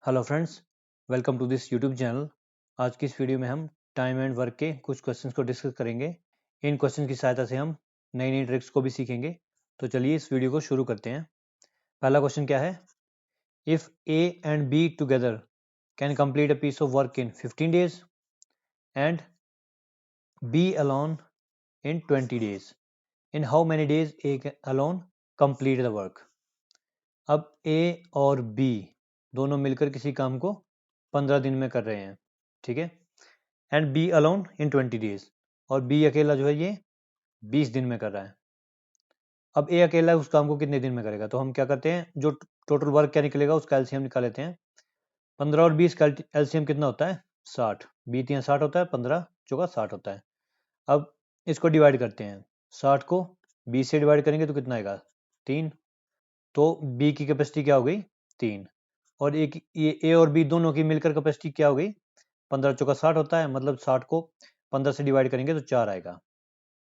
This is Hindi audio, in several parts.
Hello friends, welcome to this YouTube channel. आज की इस वीडियो में हम टाइम एंड वर्क के कुछ क्वेश्चंस को डिस्कस करेंगे। इन क्वेश्चंस की सहायता से हम नई नई ट्रिक्स को भी सीखेंगे। तो चलिए इस वीडियो को शुरू करते हैं। पहला क्वेश्चन क्या है? If A and B together can complete a piece of work in 15 days and B alone in 20 days, in how many days A alone complete the work. अब ए और बी दोनों मिलकर किसी काम को 15 दिन में कर रहे हैं, ठीक है। And B alone in 20 days, और बी अकेला जो है ये 20 दिन में कर रहा है। अब ए अकेला उस काम को कितने दिन में करेगा? तो हम क्या करते हैं, जो टोटल वर्क क्या निकलेगा उसका एलसीएम निकाल लेते हैं। 15 और 20 का एलसीएम कितना होता है? 60। 20 या 60 होता है, 15 चौका 60 होता है। अब इसको डिवाइड करते हैं। 60 को 20 से डिवाइड करेंगे तो कितना आएगा? 3। तो बी की कैपेसिटी क्या हो गई? 3। और एक ये ए और बी दोनों की मिलकर कैपेसिटी क्या हो गई? 15 चौका 60 होता है, मतलब 60 को 15 से डिवाइड करेंगे तो 4 आएगा।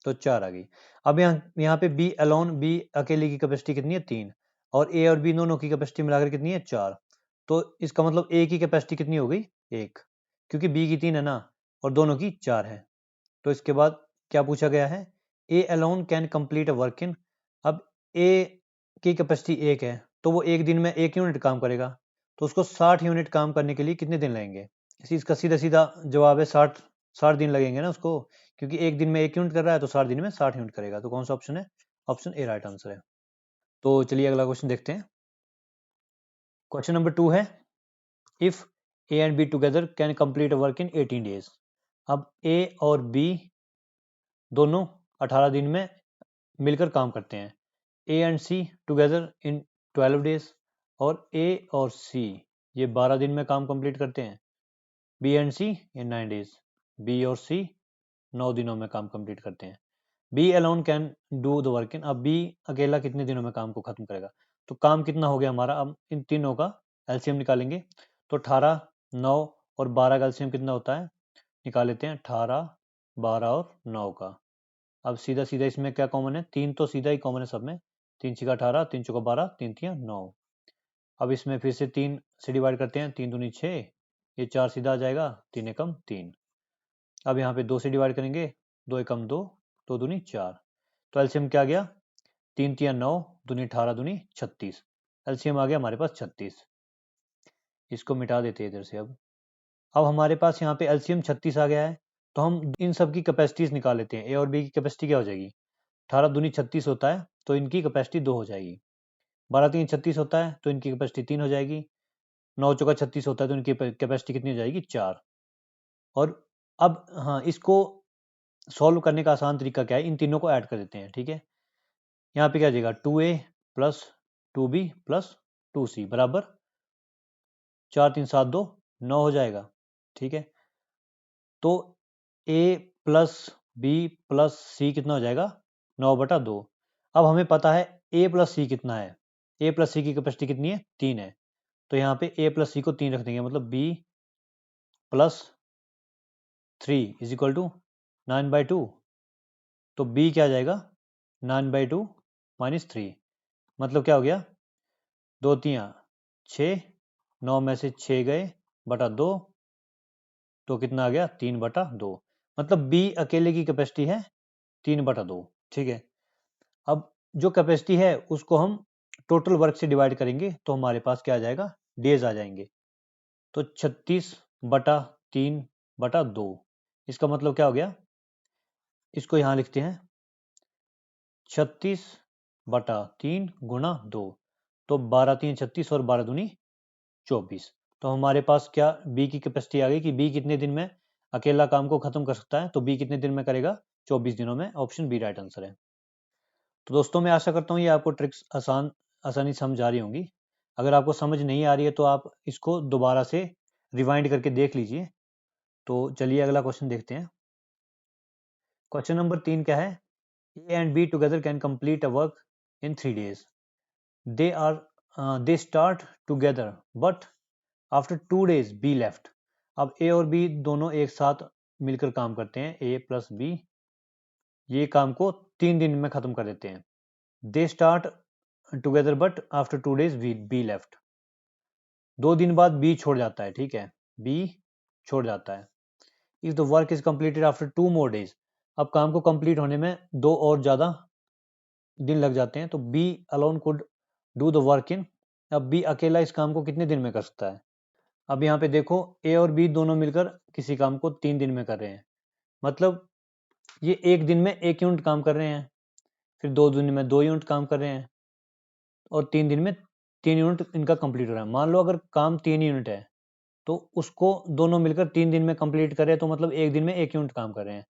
तो 4 आ गई। अब यहाँ पे बी अलोन, बी अकेले की कैपेसिटी कितनी है? 3। और ए और बी दोनों की कैपेसिटी मिलाकर कितनी है? 4। तो इसका मतलब ए की कैपेसिटी कितनी हो गई? 1, क्योंकि बी की 3 है ना, और दोनों की 4 है। तो इसके बाद क्या पूछा गया है? A alone can complete a work in. अब ए की कैपेसिटी 1 है, तो वो एक दिन में 1 यूनिट काम करेगा। तो उसको 60 यूनिट काम करने के लिए कितने दिन लगेंगे? इसका सीधा सीधा जवाब है 60 दिन लगेंगे ना उसको, क्योंकि एक दिन में 1 यूनिट कर रहा है तो 60 दिन में 60 यूनिट करेगा। तो कौन सा ऑप्शन है? ऑप्शन ए राइट आंसर है। तो चलिए अगला क्वेश्चन देखते हैं। क्वेश्चन नंबर 2 है, if A and B together can complete a work in 18 days. अब ए और बी दोनों 18 दिन में मिलकर काम करते हैं। A and C together in 12 days, और ए और सी ये 12 दिन में काम कंप्लीट करते हैं। B and C in 9 days, B और सी 9 दिनों में काम कंप्लीट करते हैं। B alone can do the work in. अब बी अकेला कितने दिनों में काम को खत्म करेगा? तो काम कितना हो गया हमारा? अब इन तीनों का एलसीएम निकालेंगे। तो 18, 9 और 12 का एलसीएम कितना होता है? निकाल लेते हैं। 18, 12 और 9 का। अब सीधा सीधा इसमें क्या कॉमन है? 3 तो सीधा ही कॉमन है सब में। 3 छक्का 18, 3 चौका 12, 3 तिया 9। अब इसमें फिर से 3 से डिवाइड करते हैं। 3 दूनी 6, ये 4 सीधा आ जाएगा। 3 एकम 3। अब यहाँ पे 2 से डिवाइड करेंगे। 2 एकम 2, 2 दूनी 4। तो एलसीएम क्या आ गया? 3 तिया 9, दूनी 18, दूनी 36। एलसीएम आ गया हमारे पास 36। इसको मिटा देते हैं इधर से। अब हमारे पास यहाँ पे एलसीएम 36 आ गया है, तो हम इन सब की कैपेसिटीज निकाल लेते हैं। ए और बी की कैपेसिटी क्या हो जाएगी? 18 दूनी 36 होता है, तो इनकी कैपेसिटी 2 हो जाएगी। 12 तीन 36 होता है, तो इनकी कैपेसिटी 3 हो जाएगी। 9 चौका 36 होता है, तो इनकी कैपेसिटी कितनी हो जाएगी? 4। और अब हाँ, इसको सॉल्व करने का आसान तरीका क्या है? इन तीनों को ऐड कर देते हैं, ठीक है। यहाँ पे क्या आ जाएगा? 2a plus 2b plus 2c बराबर 4 3 7 2 9 हो जाएगा, ठीक है। तो a प्लस बी प्लस सी कितना हो जाएगा? 9/2। अब हमें पता है a प्लस सी कितना है। a प्लस सी की कैपेसिटी कितनी है? 3 है। तो यहाँ पे a प्लस सी को 3 रख देंगे, मतलब b plus 3 is equal to 9/2। तो b क्या आ जाएगा? 9/2 माइनस 3, मतलब क्या हो गया? 2 तिया 6, 9 में से 6 गए बटा 2, तो कितना आ गया? 3/2। मतलब b अकेले की कैपेसिटी है 3/2, ठीक है। अब जो कैपेसिटी है उसको हम टोटल वर्क से डिवाइड करेंगे, तो हमारे पास क्या आ जाएगा? डेज आ जाएंगे। तो 36/3/2, इसका मतलब क्या हो गया? इसको यहाँ लिखते हैं 36/3 गुणा 2, तो 12 3 36 और 12 दूनी 24। तो हमारे पास क्या बी की कैपेसिटी आ गई कि बी कितने दिन में अकेला काम को खत्म कर सकता है? तो बी कितने दिन में करेगा? 24 दिनों में। ऑप्शन बी राइट आंसर है। तो दोस्तों मैं आशा करता हूँ ये आपको ट्रिक्स आसानी समझ आ रही होंगी। अगर आपको समझ नहीं आ रही है तो आप इसको दोबारा से रिवाइंड करके देख लीजिए। तो चलिए अगला क्वेश्चन देखते हैं। क्वेश्चन नंबर 3 क्या है? ए and B together can complete a work in 3 days. They start together but after 2 days be left. अब ए और बी दोनों एक साथ मिलकर काम करते हैं, ए प्लस बी। ये काम को 3 दिन में खत्म कर देते हैं। They start together but after 2 days be left. 2 दिन बाद बी छोड़ जाता है, ठीक है, बी छोड़ जाता है। If the work is completed after 2 more days, अब काम को कंप्लीट होने में 2 और ज़्यादा दिन लग जाते हैं, तो B alone could do the work in, अब बी अकेला इस काम को कितने दिन में कर सकता है। अब यहाँ पे देखो ए और बी दोनों मिलकर किसी काम को 3 दिन में कर रहे हैं, मतलब ये एक दिन में 1 यूनिट काम कर रहे हैं, फिर 2 दिन में 2 यूनिट काम कर रहे हैं, और 3 दिन में 3 यूनिट इनका कंप्लीट हो रहा है। मान लो अगर काम 3 यूनिट है तो उसको दोनों मिलकर 3 दिन में कंप्लीट करें, तो मतलब एक दिन में 1 यूनिट काम कर रहे हैं,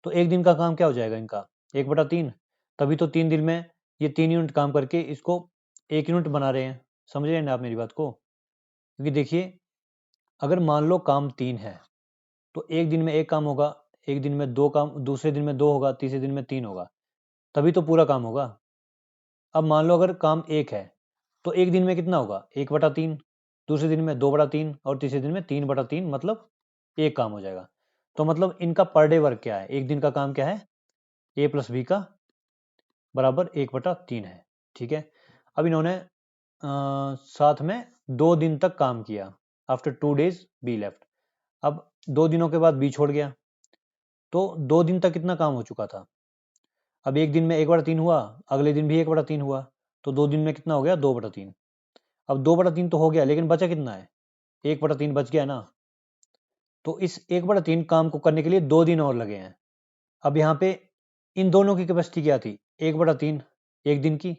तो एक दिन का काम क्या हो जाएगा इनका 1/3। तभी तो 3 दिन में ये 3 यूनिट काम करके इसको 1 यूनिट बना रहे हैं। समझ रहे हैं ना आप मेरी बात को? क्योंकि देखिए अगर मान लो काम 3 है तो एक दिन में 1 काम होगा, एक दिन में 2 काम, दूसरे दिन में 2 होगा, तीसरे दिन में 3 होगा, तभी तो पूरा काम होगा। अब मान लो अगर काम 1 है तो एक दिन में कितना होगा 1/3, दूसरे दिन में 2/3 और तीसरे दिन में 3/3, मतलब 1 काम हो जाएगा। तो मतलब इनका पर डे वर्क क्या है, एक दिन का काम क्या है, ए प्लस बी का बराबर 1/3 है, ठीक है। अब इन्होंने साथ में 2 दिन तक काम किया, आफ्टर 2 days बी लेफ्ट। अब 2 दिनों के बाद बी छोड़ गया, तो 2 दिन तक कितना काम हो चुका था। अब एक दिन में 1/3 हुआ, अगले दिन भी 1/3 हुआ, तो 2 दिन में कितना हो गया 2/3। अब 2/3 तो हो गया, लेकिन बचा कितना है, 1/3 बच गया ना। तो इस 1/3 काम को करने के लिए 2 दिन और लगे हैं। अब यहाँ पे इन दोनों की कैपेसिटी क्या थी, 1/3 एक दिन की।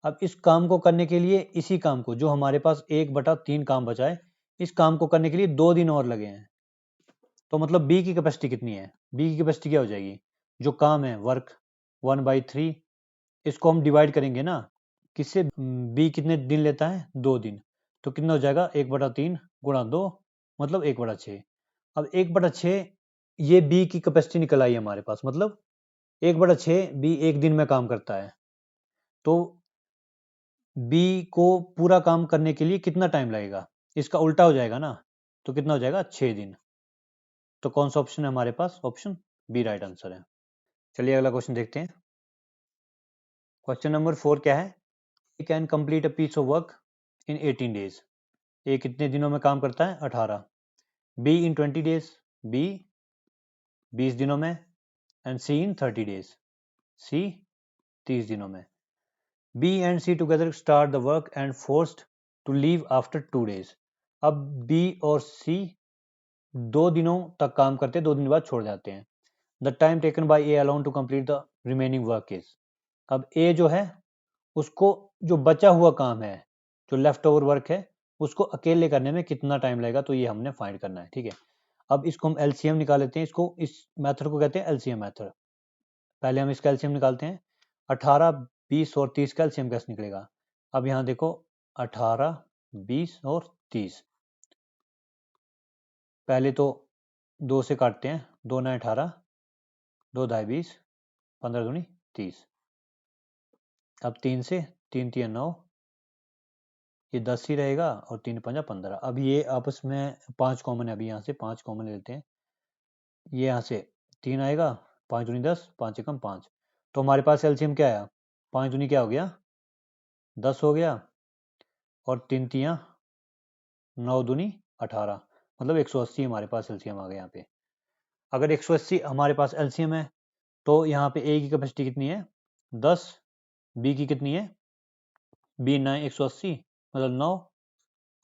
अब इस काम को करने के लिए, इसी काम को जो हमारे पास 1/3 काम बचा है, इस काम को करने के लिए 2 दिन और लगे हैं। तो मतलब बी की कैपेसिटी कितनी है, बी की कैपेसिटी क्या हो जाएगी, जो काम है वर्क 1/3, इसको हम डिवाइड करेंगे ना किससे, बी कितने दिन लेता है 2 दिन, तो कितना हो जाएगा 1/3 गुणा 2, मतलब 1/6। अब 1/6 ये बी की कैपेसिटी निकल आई हमारे पास, मतलब 1/6 बी एक दिन में काम करता है। तो बी को पूरा काम करने के लिए कितना टाइम लगेगा, इसका उल्टा हो जाएगा ना, तो कितना हो जाएगा 6 दिन। तो कौन सा ऑप्शन है हमारे पास, ऑप्शन बी राइट आंसर है। चलिए अगला क्वेश्चन देखते हैं। क्वेश्चन नंबर 4 क्या है, he can complete a piece of work in 18 days, ए कितने दिनों में काम करता है 18, बी इन 20 days, बी 20 दिनों में, एंड सी इन 30 days, सी 30 दिनों में। B and C together start the work and forced to leave after 2 days, अब बी और सी 2 दिनों तक काम करते, 2 दिन बाद छोड़ जाते हैं। The time taken by A alone to complete the remaining work is, अब ए जो है उसको जो बचा हुआ काम है, जो लेफ्ट ओवर वर्क है, उसको अकेले करने में कितना टाइम लगेगा, तो ये हमने फाइंड करना है, ठीक है। अब इसको हम एलसीएम निकाल लेते हैं, इसको इस मेथड को कहते हैं एलसीएम मेथड। पहले हम इसका एलसीएम निकालते हैं, 18, 20 और 30 का एलसीएम कैसे निकलेगा। अब यहाँ देखो 18, 20 और 30, पहले तो 2 से काटते हैं, 2 9 18, 2 ढाई 20, 15 दूनी 30। अब 3 से 3 3 9, ये 10 ही रहेगा, और 3 5 15। अब ये आपस में 5 कॉमन है, अभी यहाँ से 5 कॉमन लेते हैं, ये यहाँ से 3 आएगा, 5 दूनी 10, 5 एकम 5, तो हमारे पास एलसीएम क्या आया, 5 दूनी क्या हो गया 10 हो गया, और 3 तियाँ 9 दूनी 18, मतलब 180 हमारे पास एलसीएम आ गया यहाँ पे। अगर 180 हमारे पास एलसीएम है, तो यहाँ पे ए की कैपेसिटी कितनी है 10, बी की कितनी है, बी 9 180 मतलब 9,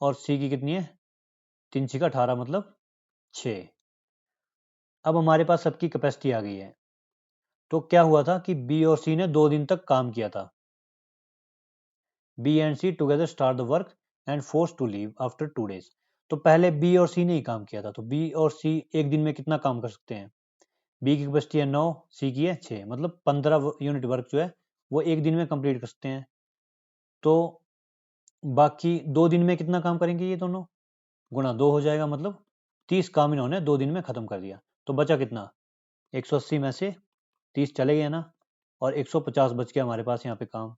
और सी की कितनी है 3 6 18 मतलब 6। अब हमारे पास सबकी कैपेसिटी आ गई है, तो क्या हुआ था कि बी और सी ने 2 दिन तक काम किया था। B and C together start the work and force to leave after 2 days, तो पहले बी और सी ने ही काम किया था, तो बी और सी एक दिन में कितना काम कर सकते हैं, बी की कैपेसिटी है 9, सी की है 6, मतलब 15 यूनिट वर्क जो है वो एक दिन में कंप्लीट कर सकते हैं। तो बाकी 2 दिन में कितना काम करेंगे ये दोनों, गुणा 2 हो जाएगा, मतलब 30 काम इन्होंने 2 दिन में खत्म कर दिया। तो बचा कितना, 180 में से 30 चले गए ना, और 150 बच गया हमारे पास यहाँ पे काम।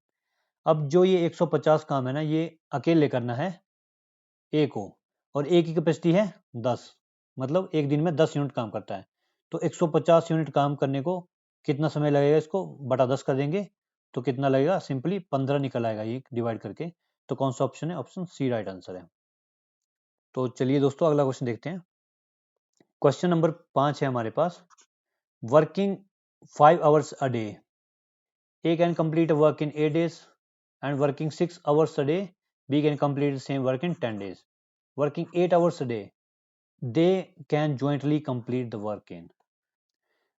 अब जो ये 150 काम है ना, ये अकेले करना है ए को, और ए की कैपेसिटी है 10, मतलब एक दिन में 10 यूनिट काम करता है। तो 150 यूनिट काम करने को कितना समय लगेगा, इसको बटा 10 कर देंगे, तो कितना लगेगा, सिंपली 15 निकल आएगा ये डिवाइड करके। तो कौन सा ऑप्शन है, ऑप्शन सी राइट आंसर है। तो चलिए दोस्तों अगला क्वेश्चन देखते हैं। क्वेश्चन नंबर 5 है हमारे पास, working 5 hours a day, A can complete a work in 8 days, and working 6 hours a day, B can complete the same work in 10 days. Working 8 hours a day, they can jointly complete the work in.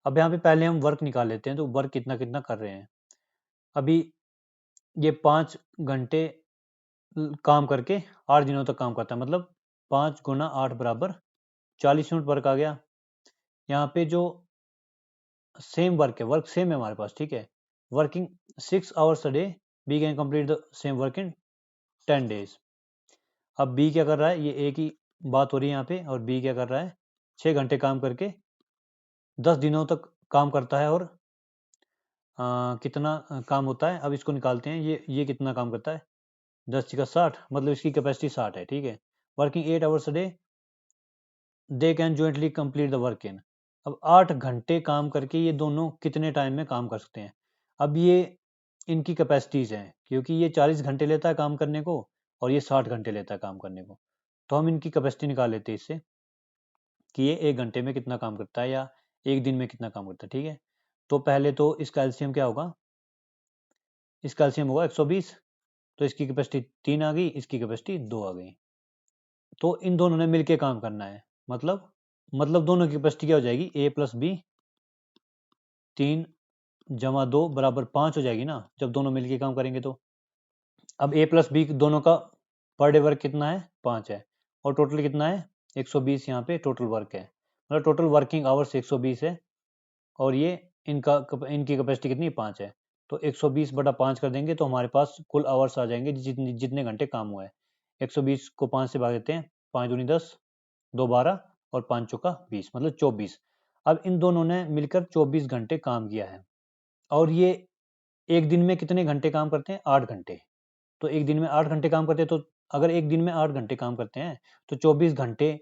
अब यहाँ पे पहले हम वर्क निकाल लेते हैं, तो वर्क कितना कितना कर रहे हैं। अभी ये 5 घंटे काम करके 8 दिनों तक काम करता है, मतलब 5 गुना 8 बराबर 40 यूनिट वर्क आ गया। यहाँ पे जो सेम वर्क है, वर्क सेम है हमारे पास, ठीक है। Working 6 hours a day, B can complete the same work in 10 days। अब बी क्या कर रहा है, ये एक ही बात हो रही है यहाँ पे, और बी क्या कर रहा है, 6 घंटे काम करके 10 दिनों तक काम करता है, और कितना काम होता है, अब इसको निकालते हैं। ये कितना काम करता है, 10 का 60, मतलब इसकी कैपेसिटी 60 है, ठीक है। Working 8 hours a day, they can jointly complete the work in. अब 8 घंटे काम करके ये दोनों कितने टाइम में काम कर सकते हैं। अब ये इनकी कैपेसिटीज हैं, क्योंकि ये 40 घंटे लेता है काम करने को और ये 60 घंटे लेता है काम करने को, तो हम इनकी कैपेसिटी निकाल लेते हैं इससे, कि ये 1 घंटे में कितना काम करता है या 1 दिन में कितना काम करता है, ठीक है। तो पहले तो इसका एलसीएम क्या होगा, इसका एलसीएम होगा 120, तो इसकी कैपेसिटी 3 आ गई, इसकी कैपेसिटी 2 आ गई। तो इन दोनों ने मिलके काम करना है, मतलब दोनों की कैपेसिटी क्या हो जाएगी, ए प्लस बी, 3 जमा 2 बराबर 5 हो जाएगी ना, जब दोनों मिलके काम करेंगे तो। अब ए प्लस बी दोनों का पर डे वर्क कितना है, 5 है, और टोटल कितना है, 120 यहाँ पे टोटल वर्क है, मतलब टोटल वर्किंग आवर्स 120 है, और ये इनकी कैपेसिटी कितनी, 5 है। तो 120 बटा 5 कर देंगे तो हमारे पास कुल आवर्स आ जाएंगे, जितने घंटे काम हुआ है। 120 को 5 से भाग देते हैं, 5 दूनी 10, 2 12 और 5 चौका 20, मतलब 24। अब इन दोनों ने मिलकर 24 घंटे काम किया है, और ये एक दिन में कितने घंटे काम करते हैं, 8 घंटे। तो एक दिन में 8 घंटे काम करते हैं, तो अगर एक दिन में 8 घंटे काम करते हैं तो 24 घंटे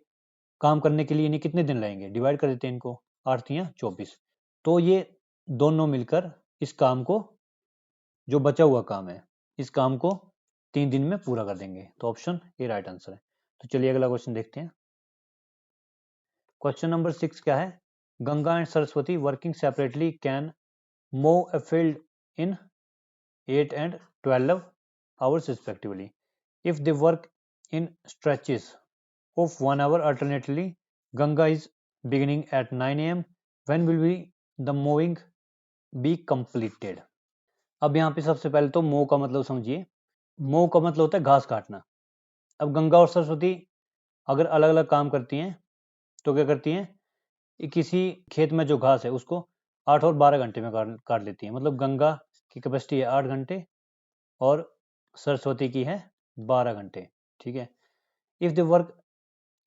काम करने के लिए इन्हें कितने दिन लगेंगे, डिवाइड कर देते हैं इनको, 8 या 24। तो ये दोनों मिलकर इस काम को, जो बचा हुआ काम है, इस काम को 3 दिन में पूरा कर देंगे। तो ऑप्शन ए राइट आंसर है। तो चलिए अगला क्वेश्चन देखते हैं। क्वेश्चन नंबर 6 क्या है, Ganga and Saraswati working separately can mow a field in 8 and 12 hours respectively. If they work in stretches of 1 hour alternately, Ganga is beginning at 9 a.m. When will be the mowing be completed? अब यहाँ पे सबसे पहले तो mow का मतलब समझिए। mow का मतलब होता है घास काटना। अब गंगा और सरस्वती अगर अलग अलग काम करती हैं तो क्या करती हैं, किसी खेत में जो घास है उसको 8 और 12 घंटे में काट लेती है। मतलब गंगा की कैपेसिटी है 8 घंटे और सरस्वती की है 12 घंटे, ठीक है। If they work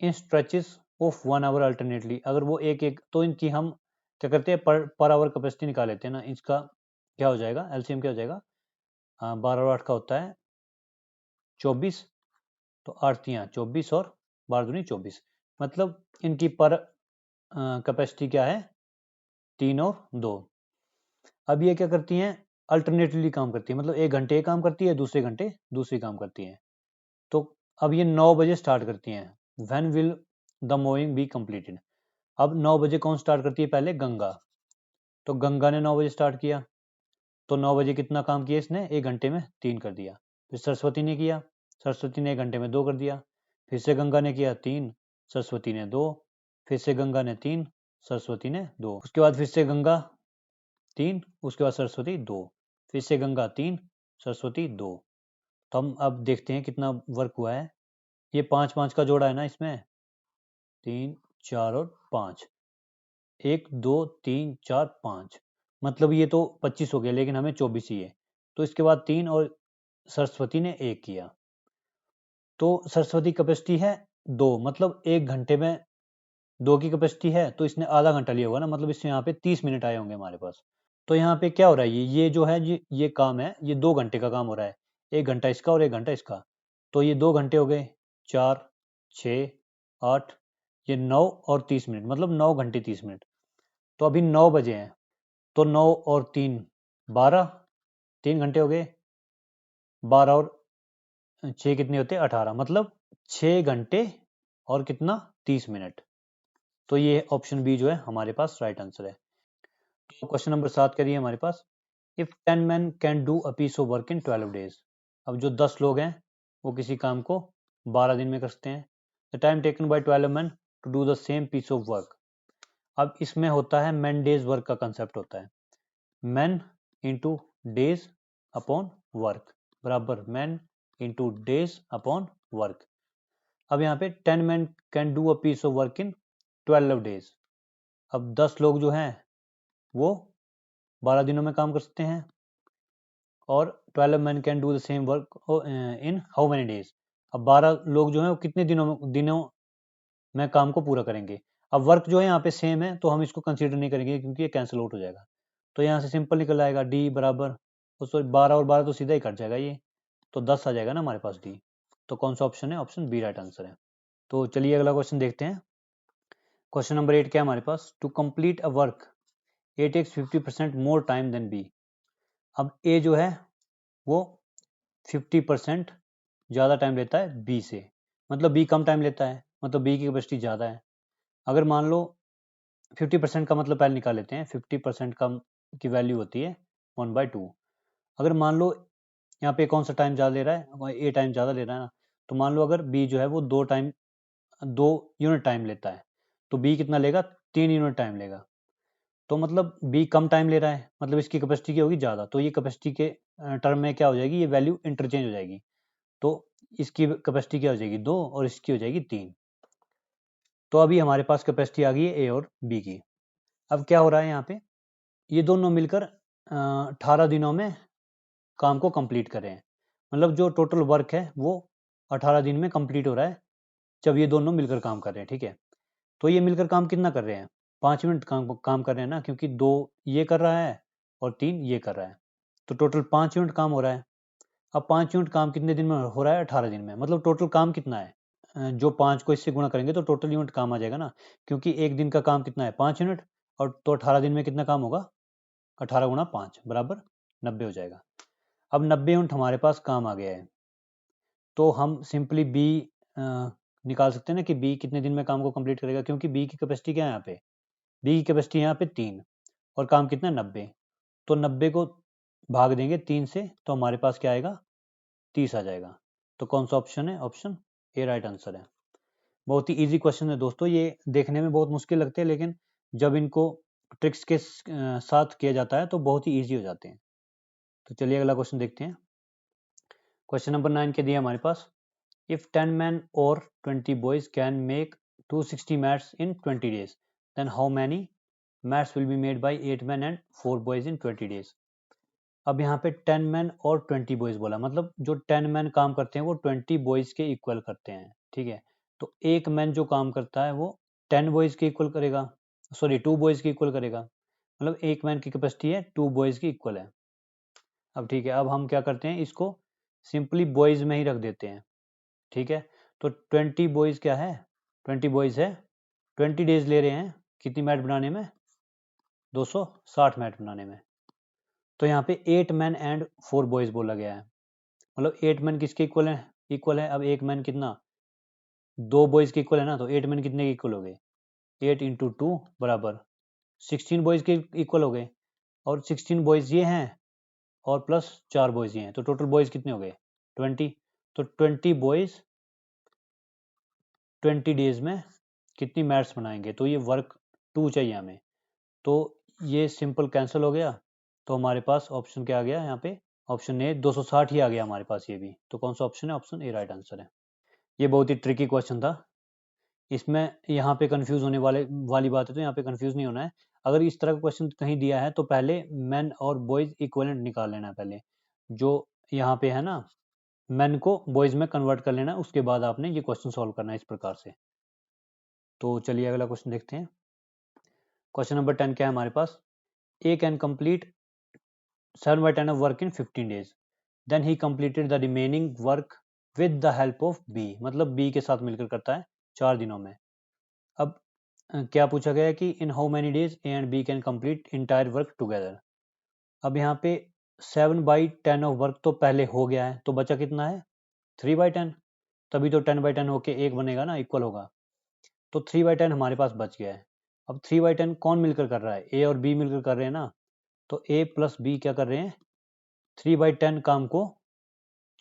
in stretches of 1 hour alternately, अगर वो एक एक, तो इनकी हम क्या करते हैं, पर आवर कैपेसिटी निकाल लेते हैं ना। इसका क्या हो जाएगा, एलसीएम क्या हो जाएगा, 12 और 8 का होता है 24, तो 8 तियाँ 24 और 12 दूनी 24, मतलब इनकी पर कैपेसिटी क्या है, 3 और 2। अब ये क्या करती हैं, अल्टरनेटली काम करती है, मतलब एक घंटे काम करती है, दूसरे घंटे दूसरी काम करती है। तो अब ये 9 बजे स्टार्ट करती हैं। When will the moving be completed. अब 9 बजे कौन स्टार्ट करती है, पहले गंगा। तो गंगा ने 9 बजे स्टार्ट किया, तो 9 बजे कितना काम किया इसने, एक घंटे में 3 कर दिया। फिर सरस्वती ने किया, सरस्वती ने एक घंटे में 2 कर दिया। फिर से गंगा ने किया 3, सरस्वती ने 2, फिर से गंगा ने 3, सरस्वती ने 2, उसके बाद फिर से गंगा 3, उसके बाद सरस्वती 2, फिर से गंगा 3, सरस्वती 2। तो हम अब देखते हैं कितना वर्क हुआ है। ये 5 5 का जोड़ा है ना इसमें, 3 4 और 5, 1 2 3 4 5, मतलब ये तो 25 हो गया, लेकिन हमें 24 ही है। तो इसके बाद 3 और सरस्वती ने 1 किया, तो सरस्वती कैपेसिटी है 2, मतलब एक घंटे में 2 की कैपेसिटी है, तो इसने आधा घंटा लिया होगा ना, मतलब इससे यहाँ पे 30 मिनट आए होंगे हमारे पास। तो यहाँ पे क्या हो रहा है, ये जो है ये काम है, ये 2 घंटे का काम हो रहा है, 1 घंटा इसका और 1 घंटा इसका। तो ये 2 घंटे हो गए, 4 6 8, ये 9 और 30 मिनट, मतलब 9 घंटे 30 मिनट। तो अभी 9 बजे हैं, तो 9 और 3 12, 3 घंटे हो गए, 12 और 6 कितने होते हैं, 18, मतलब 6 घंटे और कितना 30 मिनट। तो ये ऑप्शन बी जो है हमारे पास राइट आंसर है। तो क्वेश्चन नंबर 7 करिए हमारे पास, if 10 men can do a piece of work in 12 days। अब जो 10 लोग हैं वो किसी काम को 12 दिन में कर सकते हैं। The time taken by 12 men to do the same piece of work. अब इसमें होता है मैन डेज वर्क का कंसेप्ट होता है, man into days upon work बराबर man into days upon work. अब यहाँ पे 10 men can do a piece of work in 12 days। अब 10 लोग जो हैं वो 12 दिनों में काम कर सकते हैं, और 12 men can do the same work in how many days. अब 12 लोग जो हैं वो कितने दिनों में काम को पूरा करेंगे। अब वर्क जो है यहाँ पे सेम है तो हम इसको कंसीडर नहीं करेंगे क्योंकि ये कैंसिल आउट हो जाएगा। तो यहाँ से सिंपल निकल आएगा डी बराबर, सॉरी 12 और 12 तो सीधा ही कट जाएगा ये, तो 10 आ जाएगा ना हमारे पास डी। तो कौन सा ऑप्शन है, ऑप्शन बी राइट आंसर है। तो चलिए अगला क्वेश्चन देखते हैं। क्वेश्चन नंबर 8 क्या है हमारे पास, to complete a work A takes 50% more time than B. अब ए जो है वो 50% ज़्यादा टाइम लेता है बी से, मतलब बी कम टाइम लेता है, मतलब बी की कैपेसिटी ज़्यादा है। अगर मान लो 50% का मतलब पहले निकाल लेते हैं, 50% का की वैल्यू होती है 1/2। अगर मान लो यहाँ पे कौन सा टाइम ज़्यादा ले रहा है, ए टाइम ज़्यादा ले रहा है ना, तो मान लो अगर बी जो है वो 2 यूनिट टाइम लेता है तो बी कितना लेगा, 3 यूनिट टाइम लेगा। तो मतलब बी कम टाइम ले रहा है, मतलब इसकी कैपेसिटी की होगी ज़्यादा, तो ये कैपेसिटी के टर्म में क्या हो जाएगी, ये वैल्यू इंटरचेंज हो जाएगी। तो इसकी कैपेसिटी क्या हो जाएगी 2 और इसकी हो जाएगी 3। तो अभी हमारे पास कैपेसिटी आ गई है ए और बी की। अब क्या हो रहा है यहाँ पे, ये दोनों मिलकर 18 दिनों में काम को कंप्लीट कर रहे हैं, मतलब जो टोटल वर्क है वो 18 दिन में कंप्लीट हो रहा है जब ये दोनों मिलकर काम कर रहे हैं, ठीक है। तो ये मिलकर काम कितना कर रहे हैं, 5 मिनट काम कर रहे हैं ना, क्योंकि 2 ये कर रहा है और 3 ये कर रहा है, तो टोटल 5 यूनिट काम हो रहा है। अब 5 यूनिट काम कितने दिन में हो रहा है, 18 दिन में, मतलब टोटल काम कितना है, जो 5 को इससे गुणा करेंगे तो टोटल यूनिट काम आ जाएगा ना, क्योंकि एक दिन का काम कितना है 5 यूनिट, और तो 18 दिन में कितना काम होगा, 18 गुणा 5 बराबर 90 हो जाएगा। अब 90 यूनिट हमारे पास काम आ गया है, तो हम सिंपली बी निकाल सकते हैं ना कि बी कितने दिन में काम को कंप्लीट करेगा, क्योंकि बी की कैपेसिटी क्या है यहाँ पे, बी की कैपेसिटी यहाँ पे 3 और काम कितना 90, तो 90 को भाग देंगे 3 से तो हमारे पास क्या आएगा 30 आ जाएगा। तो कौन सा ऑप्शन है, ऑप्शन ए राइट आंसर है। बहुत ही इजी क्वेश्चन है दोस्तों, ये देखने में बहुत मुश्किल लगते हैं लेकिन जब इनको ट्रिक्स के साथ किया जाता है तो बहुत ही ईजी हो जाते हैं। तो चलिए अगला क्वेश्चन देखते हैं। क्वेश्चन नंबर 9 के दिया हमारे पास, if 10 men or 20 boys can make 260 mats in 20 days, then how many mats will be made by 8 men and 4 boys in 20 days। अब यहाँ पे 10 men और 20 boys बोला, मतलब जो 10 men काम करते हैं वो 20 boys के इक्वल करते हैं, ठीक है। तो एक मैन जो काम करता है वो 10 boys के इक्वल करेगा, सॉरी 2 boys के इक्वल करेगा, मतलब एक मैन की कैपेसिटी है 2 boys की इक्वल है। अब ठीक है, अब हम क्या करते हैं, इसको सिंपली बॉयज में ही रख देते हैं, ठीक है। तो 20 बॉयज क्या है, 20 बॉयज है, 20 डेज ले रहे हैं कितनी मैट बनाने में, 260 मैट बनाने में। तो यहाँ पे 8 मैन एंड 4 बॉयज बोला गया है, मतलब 8 मैन किसके इक्वल है, इक्वल है। अब एक मैन कितना, 2 बॉयज के इक्वल है ना, तो 8 मैन कितने के इक्वल हो गए, 8 इंटू 2 बराबर 16 बॉयज के इक्वल हो गए, और 16 बॉयज ये हैं और प्लस 4 बॉयज ये हैं, तो टोटल बॉयज कितने हो गए 20। तो 20 बॉयज 20 डेज में कितनी मैट्स बनाएंगे, तो ये वर्क 2 चाहिए हमें, तो ये सिंपल कैंसिल हो गया। तो हमारे पास ऑप्शन क्या आ गया यहाँ पे, ऑप्शन ए 260 ही आ गया हमारे पास ये भी। तो कौन सा ऑप्शन है, ऑप्शन ए राइट आंसर है। ये बहुत ही ट्रिकी क्वेश्चन था, इसमें यहाँ पे कंफ्यूज होने वाली बात है, तो यहाँ पे कंफ्यूज नहीं होना है। अगर इस तरह का क्वेश्चन कहीं दिया है तो पहले मैन और बॉयज इक्वलेंट निकाल लेना है पहले, जो यहाँ पे है ना, मैन को बॉयज में कन्वर्ट कर लेना, उसके बाद आपने ये क्वेश्चन सॉल्व करना है इस प्रकार से। तो चलिए अगला क्वेश्चन देखते हैं। क्वेश्चन नंबर 10 क्या है हमारे पास, ए can complete 7/10 of work in 15 days, then he completed the remaining work with the help of B, मतलब B के साथ मिलकर करता है 4 दिनों में। अब क्या पूछा गया है कि in how many days A and B can complete entire work together. अब यहाँ पे 7/10 ऑफ वर्क तो पहले हो गया है, तो बचा कितना है 3/10, तभी तो 10/10 होके एक बनेगा ना, इक्वल होगा। तो 3/10 हमारे पास बच गया है। अब 3/10 कौन मिलकर कर रहा है? ए और बी मिलकर कर रहे हैं ना, तो ए प्लस बी क्या कर रहे हैं? 3/10 काम को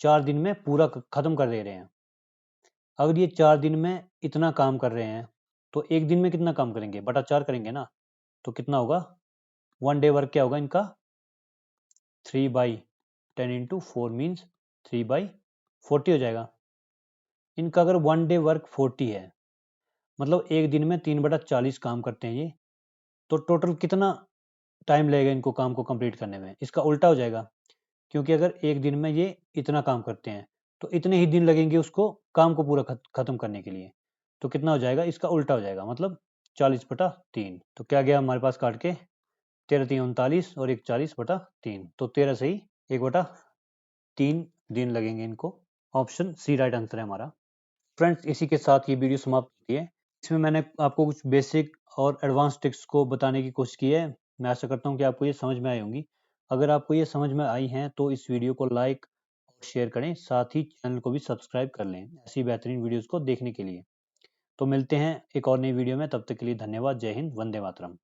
4 दिन में पूरा खत्म कर दे रहे हैं। अगर ये 4 दिन में इतना काम कर रहे हैं तो एक दिन में कितना काम करेंगे? बटा 4 करेंगे ना, तो कितना होगा? 1 डे वर्क क्या होगा इनका? 3/10 इंटू 4 मीन्स 3/40 हो जाएगा। इनका अगर 1 डे वर्क 40 है, मतलब एक दिन में 3/40 काम करते हैं ये, तो टोटल कितना टाइम लगेगा इनको काम को कंप्लीट करने में? इसका उल्टा हो जाएगा, क्योंकि अगर एक दिन में ये इतना काम करते हैं तो इतने ही दिन लगेंगे उसको काम को पूरा खत्म करने के लिए। तो कितना हो जाएगा? इसका उल्टा हो जाएगा, मतलब 40/3। तो क्या गया हमारे पास काट के? 13×3 = 39 और एक 40/3, तो 13 से ही 1/3 दिन लगेंगे इनको। ऑप्शन सी राइट आंसर है हमारा। फ्रेंड्स, इसी के साथ ये वीडियो समाप्त होती है। इसमें मैंने आपको कुछ बेसिक और एडवांस ट्रिक्स को बताने की कोशिश की है। मैं आशा करता हूँ कि आपको ये समझ में आई होंगी। अगर आपको ये समझ में आई हैं तो इस वीडियो को लाइक और शेयर करें, साथ ही चैनल को भी सब्सक्राइब कर लें ऐसी बेहतरीन वीडियोज़ को देखने के लिए। तो मिलते हैं एक और नई वीडियो में, तब तक के लिए धन्यवाद। जय हिंद, वंदे मातरम।